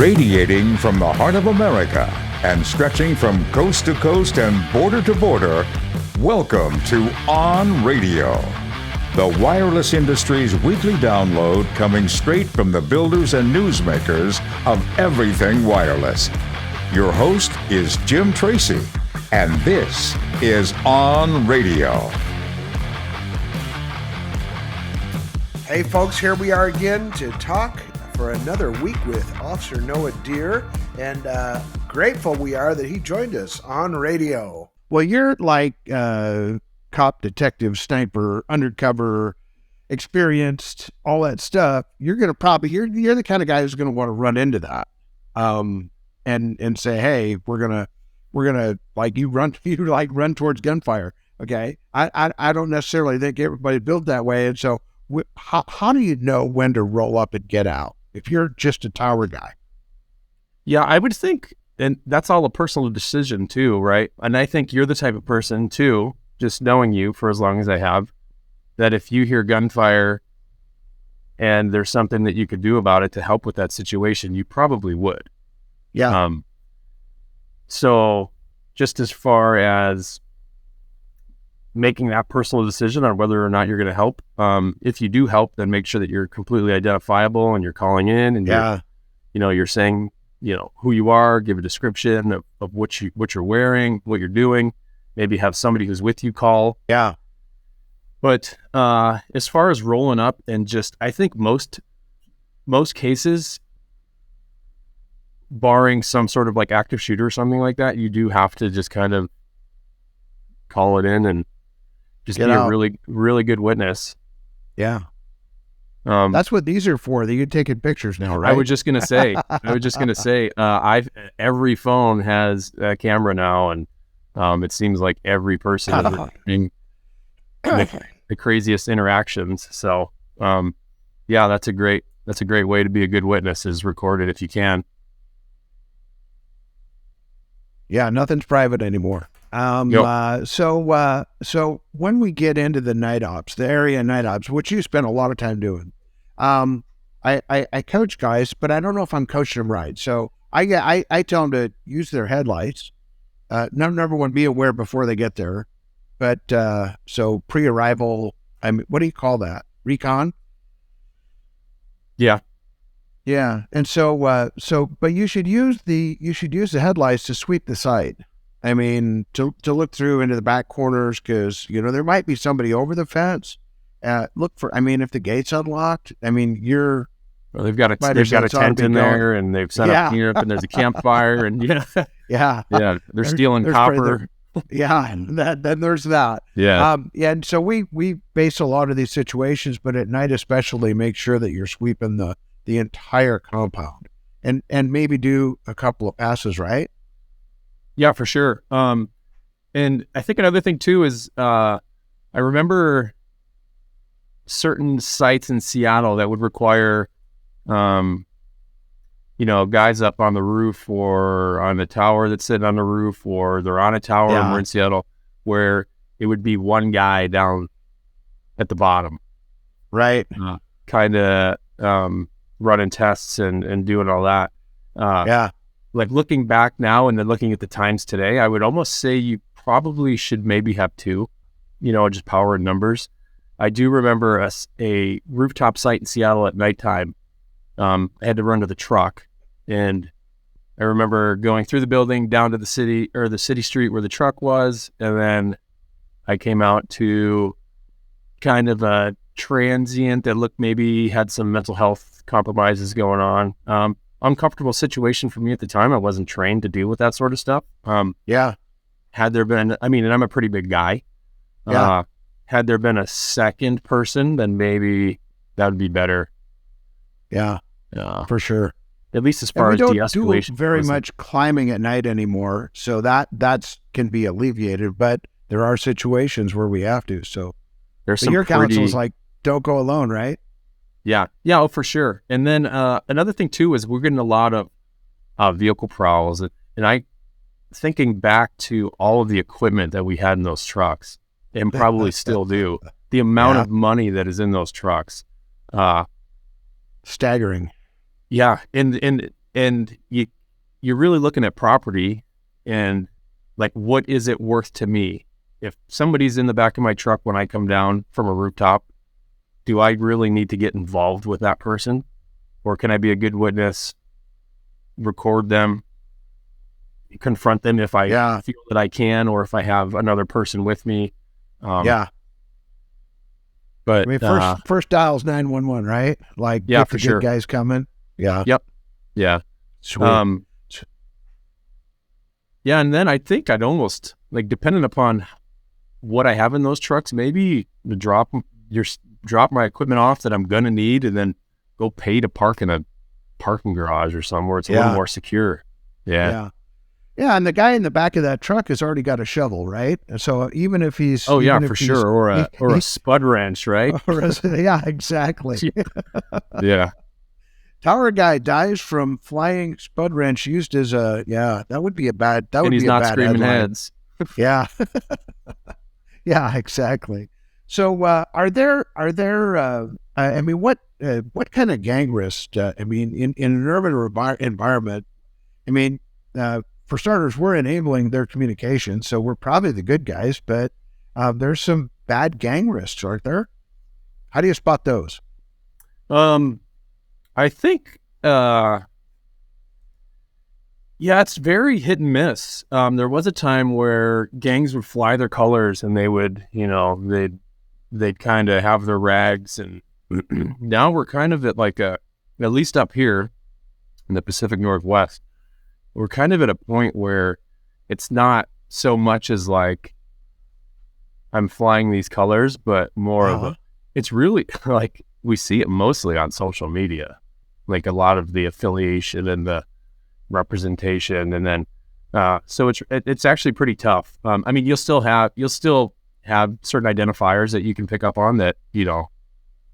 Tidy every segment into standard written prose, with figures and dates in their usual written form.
Radiating from the heart of America and stretching from coast to coast and border to border, welcome to On Radio, the wireless industry's weekly download coming straight from the builders and newsmakers of everything wireless. Your host is Jim Tracy, and this is On Radio. Hey folks, here we are again to talk for another week with Officer Noah Deere, and grateful we are that he joined us on radio. Well, you're like cop, detective, sniper, undercover, experienced, all that stuff. You're gonna probably you're the kind of guy who's gonna want to run into that, and say, hey, we're gonna like you run towards gunfire. Okay, I don't necessarily think everybody built that way, and so how do you know when to roll up and get out if you're just a tower guy? Yeah, I would think, and that's all a personal decision too, right? And I think you're the type of person too, just knowing you for as long as I have, that if you hear gunfire and there's something that you could do about it to help with that situation, you probably would. Yeah. So just as far as making that personal decision on whether or not you're going to help, if you do help, then make sure that you're completely identifiable and you're calling in and you're saying, who you are, give a description of what you're wearing, what you're doing, maybe have somebody who's with you call. Yeah. But as far as rolling up and I think most cases, barring some sort of like active shooter or something like that, you do have to just kind of call it in and just be a really, really good witness. Yeah. That's what these are for. That you're taking pictures now, right? I was just gonna say. Every phone has a camera now, and it seems like every person is recording the craziest interactions. So, yeah, that's a great way to be a good witness, is record it if you can. Yeah, nothing's private anymore. Yep. So when we get into the night ops, the area night ops, which you spend a lot of time doing, I coach guys, but I don't know if I'm coaching them right. So I tell them to use their headlights. Number one, be aware before they get there. But so pre-arrival, what do you call that? Recon? Yeah. Yeah. And but you should use the headlights to sweep the site. I mean, to look through into the back corners, because, there might be somebody over the fence. Look for, if the gate's unlocked, they've got a tent in there, and they've set up camp, and there's a campfire, and they're stealing copper. Then there's that. Yeah. And so we base a lot of these situations, but at night especially, make sure that you're sweeping the entire compound, and maybe do a couple of passes, right? Yeah, for sure. And I think another thing too is I remember certain sites in Seattle that would require, guys up on the roof or on the tower that's sitting on the roof, or they're on a tower, and we're in Seattle, where it would be one guy down at the bottom. Right. Kind of running tests and doing all that. Like looking back now and then looking at the times today, I would almost say you probably should maybe have two, just power and numbers. I do remember a rooftop site in Seattle at nighttime. I had to run to the truck, and I remember going through the building down to the city street where the truck was. And then I came out to kind of a transient that looked maybe had some mental health compromises going on. Uncomfortable situation for me at the time. I wasn't trained to deal with that sort of stuff. Had there been, and I'm a pretty big guy. Had there been a second person, then maybe that would be better. Yeah, for sure. At least as far as de-escalation. We don't do very much climbing at night anymore, so that can be alleviated. But there are situations where we have to. So your counsel is like, don't go alone, right? Yeah, for sure. And then another thing too is we're getting a lot of vehicle prowls, and I thinking back to all of the equipment that we had in those trucks, and probably still do. The amount of money that is in those trucks, staggering. Yeah, and and you're really looking at property and like, what is it worth to me? If somebody's in the back of my truck when I come down from a rooftop, do I really need to get involved with that person? Or can I be a good witness, record them, confront them if I feel that I can, or if I have another person with me? But I mean, first dial's 911, right? Like, yeah, get for the sure. good guys coming. Yeah. Yep. Yeah. Sweet. Yeah, and then I think I'd almost, like, depending upon what I have in those trucks, maybe drop my equipment off that I'm gonna need, and then go pay to park in a parking garage or somewhere it's a little more secure. Yeah, and the guy in the back of that truck has already got a shovel, right? So even if he's sure, or a spud wrench, right? Yeah, exactly. Yeah. Tower guy dies from flying spud wrench used as that would be a bad. That would and he's be a not bad screaming headline. heads. Yeah. Yeah, exactly. So, are there? I mean, what kind of gang risk? I mean, in an urban environment, I mean, for starters, we're enabling their communication, so we're probably the good guys. But there's some bad gang risks, aren't there? How do you spot those? I think, it's very hit and miss. There was a time where gangs would fly their colors and they would, they'd kind of have their rags, and now we're kind of at like at least up here in the Pacific Northwest, we're kind of at a point where it's not so much as like I'm flying these colors, but more of it's really like we see it mostly on social media, like a lot of the affiliation and the representation, and then so it's actually pretty tough. I mean, you'll still have certain identifiers that you can pick up on that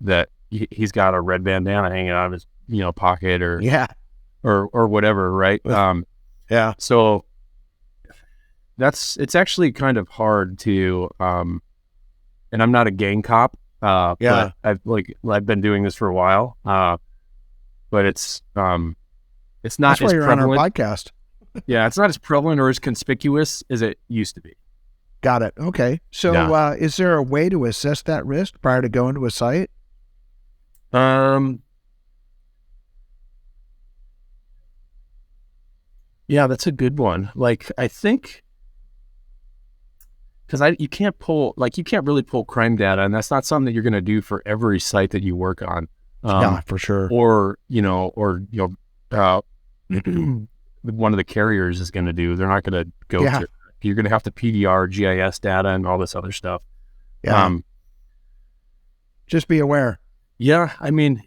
that he's got a red bandana hanging out of his pocket or whatever, right? So it's actually kind of hard to and I'm not a gang cop, but I've been doing this for a while, but it's not That's as why you're prevalent. on our podcast. Yeah, it's not as prevalent or as conspicuous as it used to be. Got it. Okay. So is there a way to assess that risk prior to going to a site? Yeah, that's a good one. Like, I think, because you can't really pull crime data, and that's not something that you're going to do for every site that you work on. Yeah, for sure. Or one of the carriers is going to do. They're not going to go to. You're going to have to PDR GIS data and all this other stuff. Yeah. Just be aware. Yeah, I mean,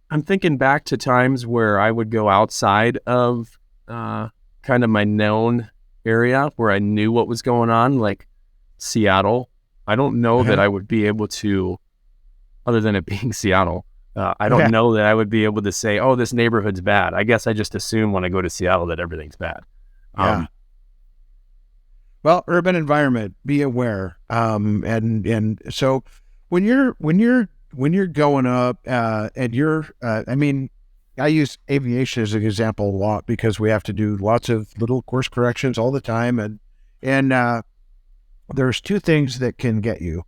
I'm thinking back to times where I would go outside of kind of my known area where I knew what was going on, like Seattle. I don't know that I would be able to, other than it being Seattle, I don't know that I would be able to say, oh, this neighborhood's bad. I guess I just assume when I go to Seattle that everything's bad. Well, urban environment, be aware. And so when you're going up and you're, I mean, I use aviation as an example a lot because we have to do lots of little course corrections all the time. And there's two things that can get you.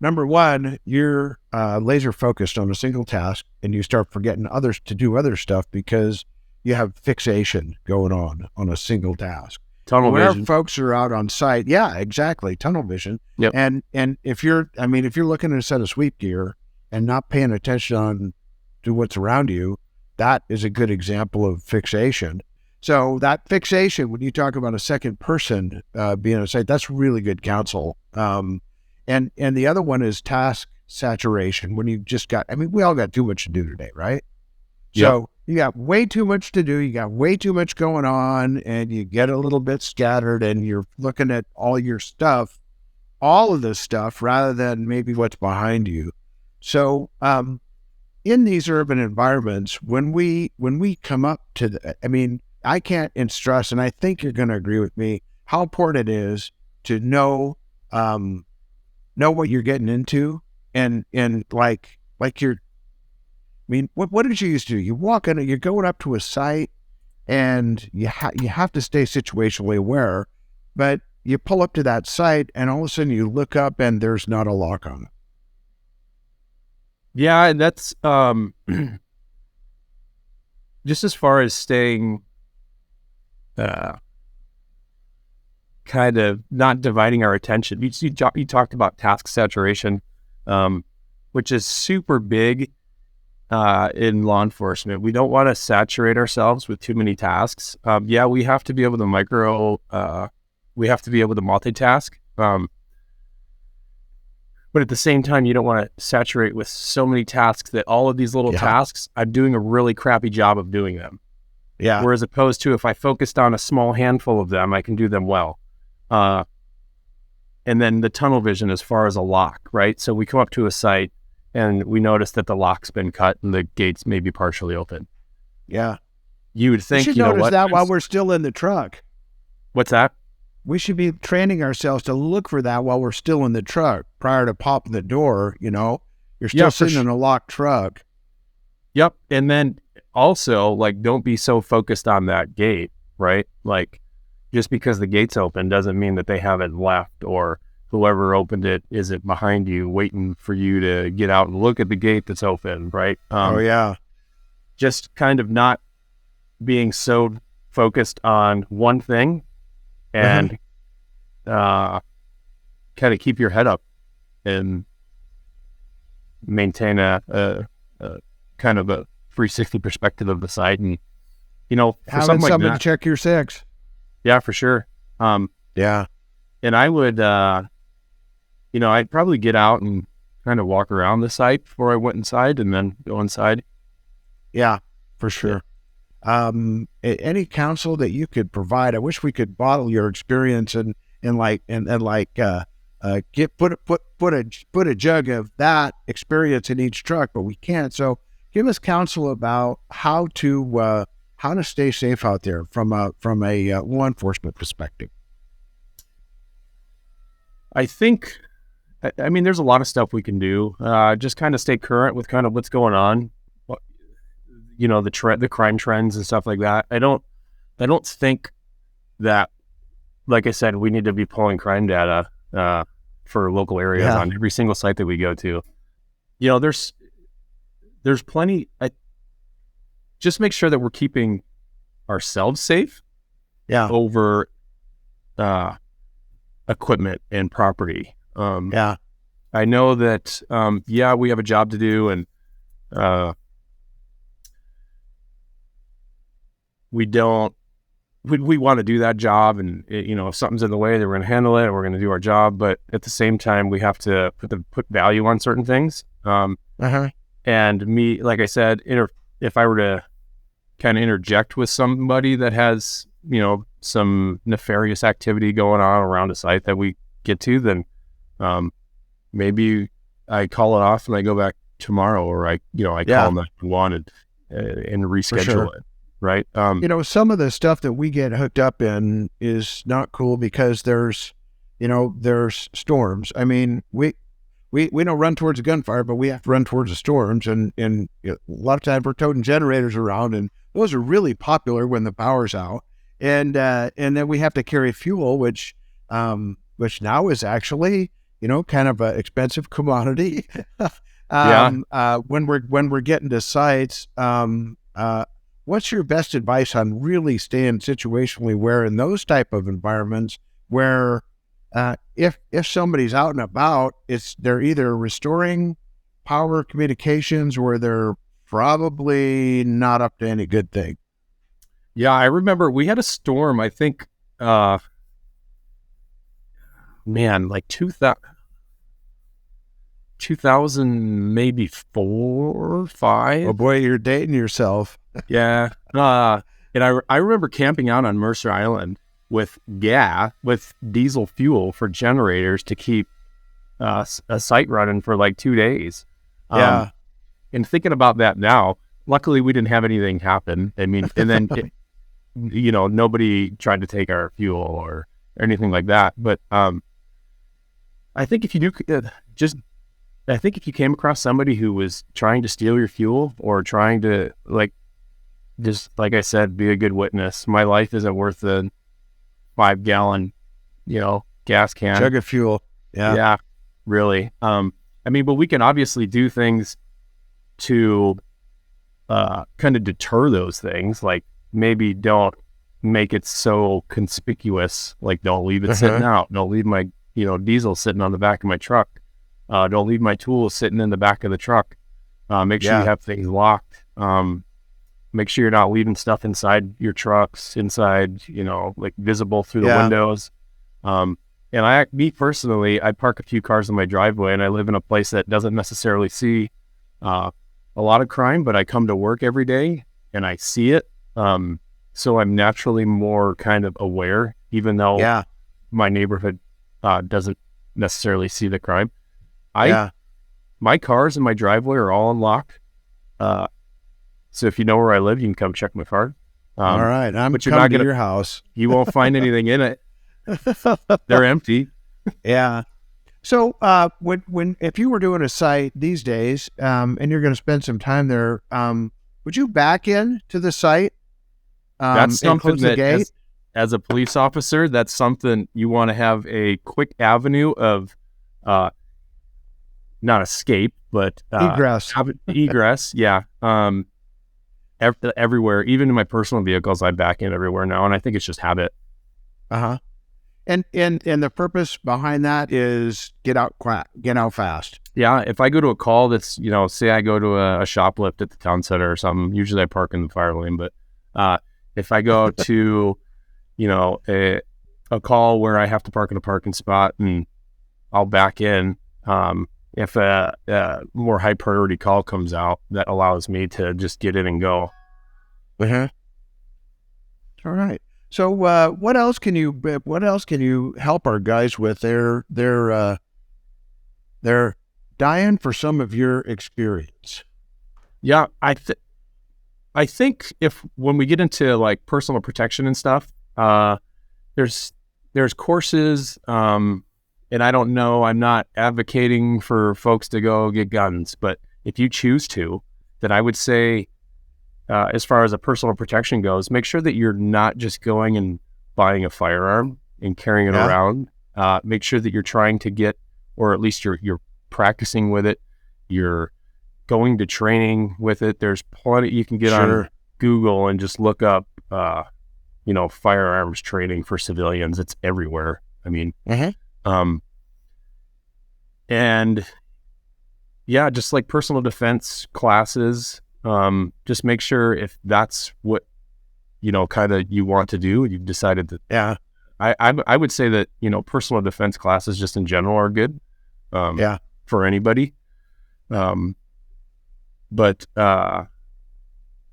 Number one, you're laser focused on a single task and you start forgetting others to do other stuff because you have fixation going on a single task. Tunnel vision. Folks are out on site. Yeah, exactly. Tunnel vision. Yep. And if you're looking at a set of sweep gear and not paying attention to what's around you, that is a good example of fixation. So that fixation, when you talk about a second person being on site, that's really good counsel. And the other one is task saturation. When you just we all got too much to do today, right? Yep. So you got way too much to do. You got way too much going on, and you get a little bit scattered, and you're looking at all your stuff, all of this stuff, rather than maybe what's behind you. So, in these urban environments, when we come up to I can't stress, and I think you're going to agree with me, how important it is to know what you're getting into, and like mean, what did you used to do? You walk in, you're going up to a site, and you have to stay situationally aware, but you pull up to that site, and all of a sudden you look up, and there's not a lock on it. Yeah, and that's just as far as staying kind of not dividing our attention. You talked about task saturation, which is super big in law enforcement. We don't want to saturate ourselves with too many tasks. Yeah, we have to be able to we have to be able to multitask. But at the same time, you don't want to saturate with so many tasks that all of these little tasks, I'm doing a really crappy job of doing them. Yeah. Whereas opposed to if I focused on a small handful of them, I can do them well. And then the tunnel vision as far as a lock, right? So we come up to a site and we notice that the lock's been cut and the gates may be partially open. Yeah. You would think, we should notice that while we're still in the truck. What's that? We should be training ourselves to look for that while we're still in the truck prior to popping the door, You're still sitting in a locked truck. Yep. And then also, like, don't be so focused on that gate, right? Like, just because the gate's open doesn't mean that they haven't left, or whoever opened it isn't behind you waiting for you to get out and look at the gate that's open, right? Just kind of not being so focused on one thing and kind of keep your head up and maintain a kind of a 360 perspective of the site. And, for having something somebody like that, to check your six. Yeah, for sure. Yeah. And I would, I'd probably get out and kind of walk around the site before I went inside and then go inside. Yeah, for sure. Any counsel that you could provide? I wish we could bottle your experience and put a jug of that experience in each truck, but we can't. So give us counsel about how to stay safe out there from a law enforcement perspective. I think, there's a lot of stuff we can do. Just kind of stay current with kind of what's going on. The crime trends and stuff like that. I don't think that, like I said, we need to be pulling crime data for local areas on every single site that we go to. There's plenty. Just make sure that we're keeping ourselves safe. Yeah. Over equipment and property. I know that. We have a job to do, and we want to do that job, and if something's in the way, then we're going to handle it and we're going to do our job. But at the same time, we have to put value on certain things. And me, like I said, if I were to kind of interject with somebody that has, some nefarious activity going on around a site that we get to, then maybe I call it off and I go back tomorrow, or I call 911 and reschedule it. Right. Some of the stuff that we get hooked up in is not cool because there's storms. I mean, we don't run towards a gunfire, but we have to run towards the storms. And a lot of times we're toting generators around, and those are really popular when the power's out. And then we have to carry fuel, which now is actually, kind of an expensive commodity. When we're getting to sites, what's your best advice on really staying situationally aware in those type of environments where if somebody's out and about, they're either restoring power communications or they're probably not up to any good thing? Yeah, I remember we had a storm, I think, like 2000, maybe 4 or 5. Oh boy, you're dating yourself. Yeah. And I remember camping out on Mercer Island with diesel fuel for generators to keep a site running for like 2 days. And thinking about that now, luckily we didn't have anything happen. I mean, and then, nobody tried to take our fuel or anything like that. But I think if you do just I think if you came across somebody who was trying to steal your fuel or trying to, like, just like I said, be a good witness. My life isn't worth a 5-gallon, gas can. Jug of fuel. Yeah. Yeah, really. But we can obviously do things to kind of deter those things. Like maybe don't make it so conspicuous. Like don't leave it sitting out. Don't leave my, diesel sitting on the back of my truck. Don't leave my tools sitting in the back of the truck. Make sure you have things locked. Make sure you're not leaving stuff inside your trucks, inside, like visible through the windows. And me personally, I park a few cars in my driveway, and I live in a place that doesn't necessarily see a lot of crime, but I come to work every day and I see it. So I'm naturally more kind of aware, even though my neighborhood doesn't necessarily see the crime. My cars in my driveway are all unlocked. So if you know where I live, you can come check my car. All right, I'm coming to your house. You won't find anything in it. They're empty. Yeah. So if you were doing a site these days, and you're going to spend some time there, would you back in to the site? That's something that as a police officer, that's something you want to have a quick avenue of, not escape, but egress. Egress, yeah. Everywhere, even in my personal vehicles, I back in everywhere now, and I think it's just habit. And the purpose behind that is get out fast. Yeah, if I go to a call that's, say I go to a shoplift at the town center or something, usually I park in the fire lane, but if I go to, a call where I have to park in a parking spot, and I'll back in. If a more high priority call comes out, that allows me to just get in and go. All right. So what else can you help our guys with? They're dying for some of your experience. Yeah, I think when we get into like personal protection and stuff, there's courses, and I don't know, I'm not advocating for folks to go get guns, but if you choose to, then I would say, as far as a personal protection goes, make sure that you're not just going and buying a firearm and carrying it around. Make sure that you're trying to get, or at least you're practicing with it. You're going to training with it. There's plenty you can get on Google and just look up, firearms training for civilians. It's everywhere. I mean, and yeah, just like personal defense classes, just make sure if that's what, kind of you want to do, you've decided that, I would say that, personal defense classes just in general are good, for anybody. But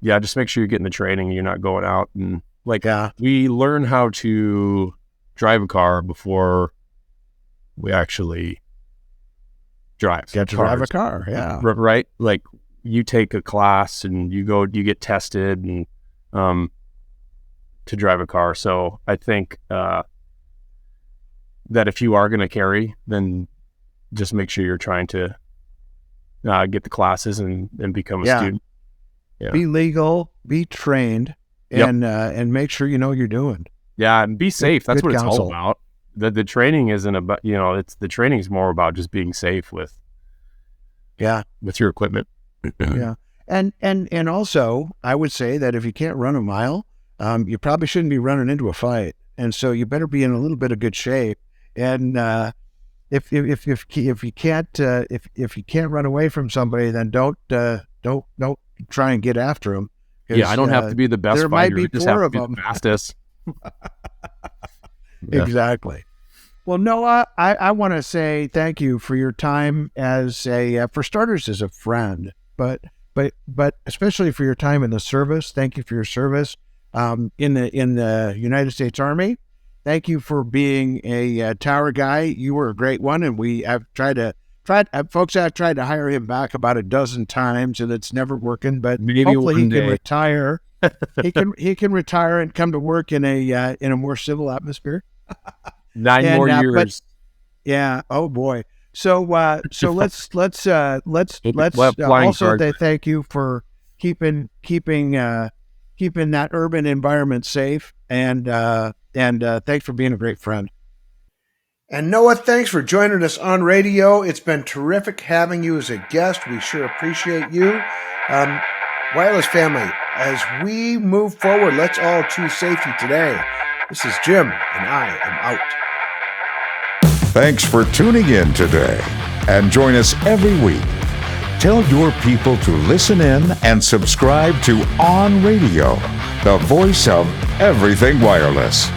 just make sure you're getting the training and you're not going out and we learn how to drive a car before we actually drive a car. Yeah. Right. Like you take a class and you get tested and, to drive a car. So I think, that if you are going to carry, then just make sure you're trying to, get the classes and become a student. Yeah. Be legal, be trained, and make sure you know what you're doing. Yeah, and be safe. That's what counsel. It's all about. The training isn't about, the training is more about just being safe with your equipment. Yeah. And also I would say that if you can't run a mile, you probably shouldn't be running into a fight. And so you better be in a little bit of good shape. And if you can't run away from somebody, then don't try and get after them. Yeah, I don't have to be the best there fighter. Might be four of them. The fastest. Exactly. Well, Noah, I want to say thank you for your time as for starters, as a friend, but especially for your time in the service. Thank you for your service in the United States Army. Thank you for being a tower guy. You were a great one, and we have folks have tried to hire him back about a dozen times, and it's never working. But maybe hopefully he one day. can retire. he can retire and come to work in a more civil atmosphere. 9 more years. Yeah. Oh boy. So let's also thank you for keeping that urban environment safe, and thanks for being a great friend. And Noah, thanks for joining us on radio. It's been terrific having you as a guest. We sure appreciate you. Wireless family, as we move forward, let's all choose safety today. This is Jim, and I am out. Thanks for tuning in today, and join us every week. Tell your people to listen in and subscribe to On Radio, the voice of everything wireless.